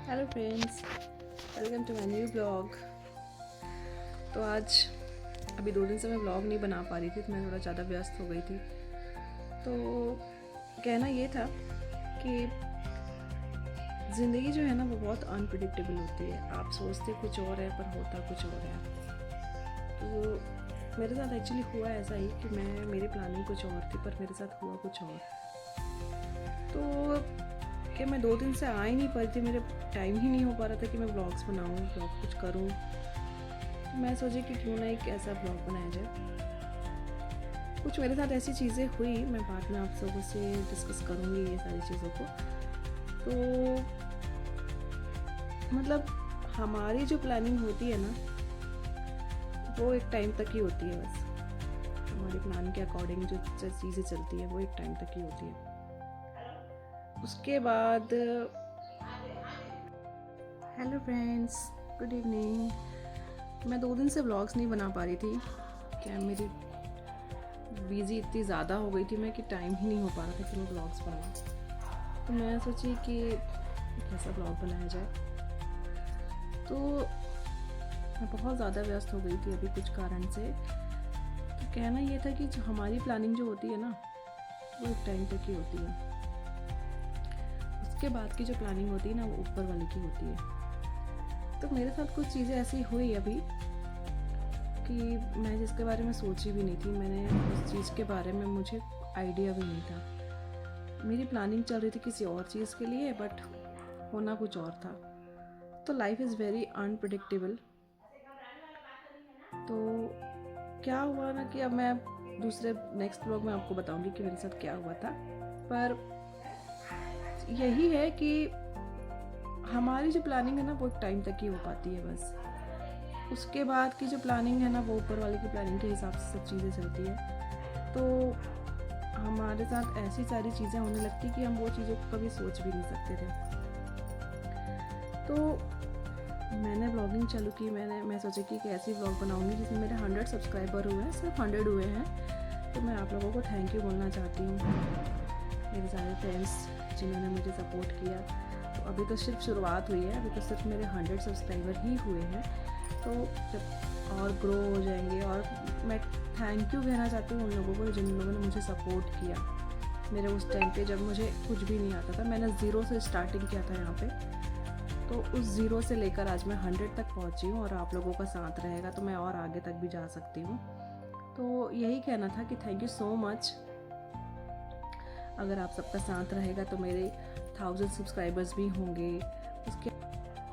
Hello friends, welcome to my new blog. तो आज अभी 2 दिन से मैं ब्लॉग नहीं बना पा रही थी, तो मैं थोड़ा ज़्यादा व्यस्त हो गई थी। तो कहना ये था कि ज़िंदगी जो है ना वो बहुत अनप्रिडिक्टेबल होती है। आप सोचते कुछ और है पर होता कुछ और है। तो मेरे साथ एक्चुअली हुआ ऐसा ही कि मेरी प्लानिंग कुछ और थी पर मेरे साथ हुआ कुछ और। तो कि मैं 2 दिन से आ ही नहीं पा रही थी, मेरे टाइम ही नहीं हो पा रहा था कि मैं ब्लॉग्स बनाऊँ, ब्लॉग कुछ करूँ। तो मैं सोची कि क्यों ना एक ऐसा ब्लॉग बनाया जाए। कुछ मेरे साथ ऐसी चीज़ें हुई, मैं बाद में आप सबों से डिस्कस करूँगी ये सारी चीज़ों को। तो मतलब हमारी जो प्लानिंग होती है ना वो एक टाइम तक ही होती है। बस हमारे प्लान के अकॉर्डिंग जो चीज़ें चलती है वो एक टाइम तक ही होती है। उसके बाद हेलो फ्रेंड्स, गुड इवनिंग। मैं 2 दिन से व्लॉग्स नहीं बना पा रही थी। क्या मेरी बिजी इतनी ज़्यादा हो गई थी मैं कि टाइम ही नहीं हो पा रहा था कि मैं व्लॉग्स बनाऊँ। तो मैं सोची कि कैसा व्लॉग बनाया जाए। तो मैं बहुत ज़्यादा व्यस्त हो गई थी अभी कुछ कारण से। तो कहना ये था कि जो हमारी प्लानिंग जो होती है ना वो एक टाइम तक ही होती है। उसके बाद की जो प्लानिंग होती है ना वो ऊपर वाले की होती है। तो मेरे साथ कुछ चीज़ें ऐसी हुई अभी कि मैं जिसके बारे में सोची भी नहीं थी। मैंने उस चीज़ के बारे में मुझे आइडिया भी नहीं था। मेरी प्लानिंग चल रही थी किसी और चीज़ के लिए, बट होना कुछ और था। तो लाइफ इज़ वेरी अनप्रिडिक्टेबल। तो क्या हुआ ना कि अब मैं दूसरे नेक्स्ट ब्लॉग में आपको बताऊंगी कि मेरे साथ क्या हुआ था। पर यही है कि हमारी जो प्लानिंग है ना वो एक टाइम तक ही हो पाती है। बस उसके बाद की जो प्लानिंग है ना वो ऊपर वाले की प्लानिंग के हिसाब से सब चीज़ें चलती है। तो हमारे साथ ऐसी सारी चीज़ें होने लगती कि हम वो चीज़ों को कभी सोच भी नहीं सकते थे। तो मैंने ब्लॉगिंग चालू की। मैं सोची कि ऐसी ब्लॉग बनाऊंगी जिसमें मेरे 100 सब्सक्राइबर हुए हैं, सिर्फ 100 हुए हैं। तो मैं आप लोगों को थैंक यू बोलना चाहती हूँ, मेरे सारे फ्रेंड्स जिन्होंने मुझे सपोर्ट किया। तो अभी तो सिर्फ शुरुआत हुई है, अभी तो सिर्फ मेरे 100 सब्सक्राइबर ही हुए हैं। तो जब और ग्रो हो जाएंगे, और मैं थैंक यू कहना चाहती हूँ उन लोगों को जिन लोगों ने मुझे सपोर्ट किया मेरे उस टाइम पे जब मुझे कुछ भी नहीं आता था। मैंने ज़ीरो से स्टार्टिंग किया था यहाँ पे। तो उस ज़ीरो से लेकर आज मैं 100 तक पहुँची हूँ, और आप लोगों का साथ रहेगा तो मैं और आगे तक भी जा सकती हूँ। तो यही कहना था कि थैंक यू सो मच। अगर आप सबका साथ रहेगा तो मेरे 1000 सब्सक्राइबर्स भी होंगे। उसके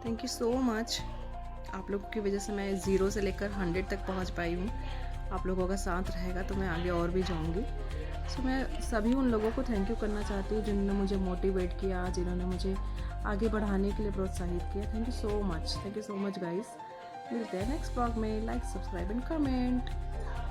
थैंक यू सो मच। आप लोगों की वजह से मैं 0 से लेकर 100 तक पहुंच पाई हूँ। आप लोगों का साथ रहेगा तो मैं आगे और भी जाऊँगी। सो मैं सभी उन लोगों को थैंक यू करना चाहती हूँ जिन्होंने मुझे मोटिवेट किया, जिन्होंने मुझे आगे बढ़ाने के लिए प्रोत्साहित किया। Thank you so much guys. मिलते हैं नेक्स्ट ब्लॉग में। Like, subscribe and comment.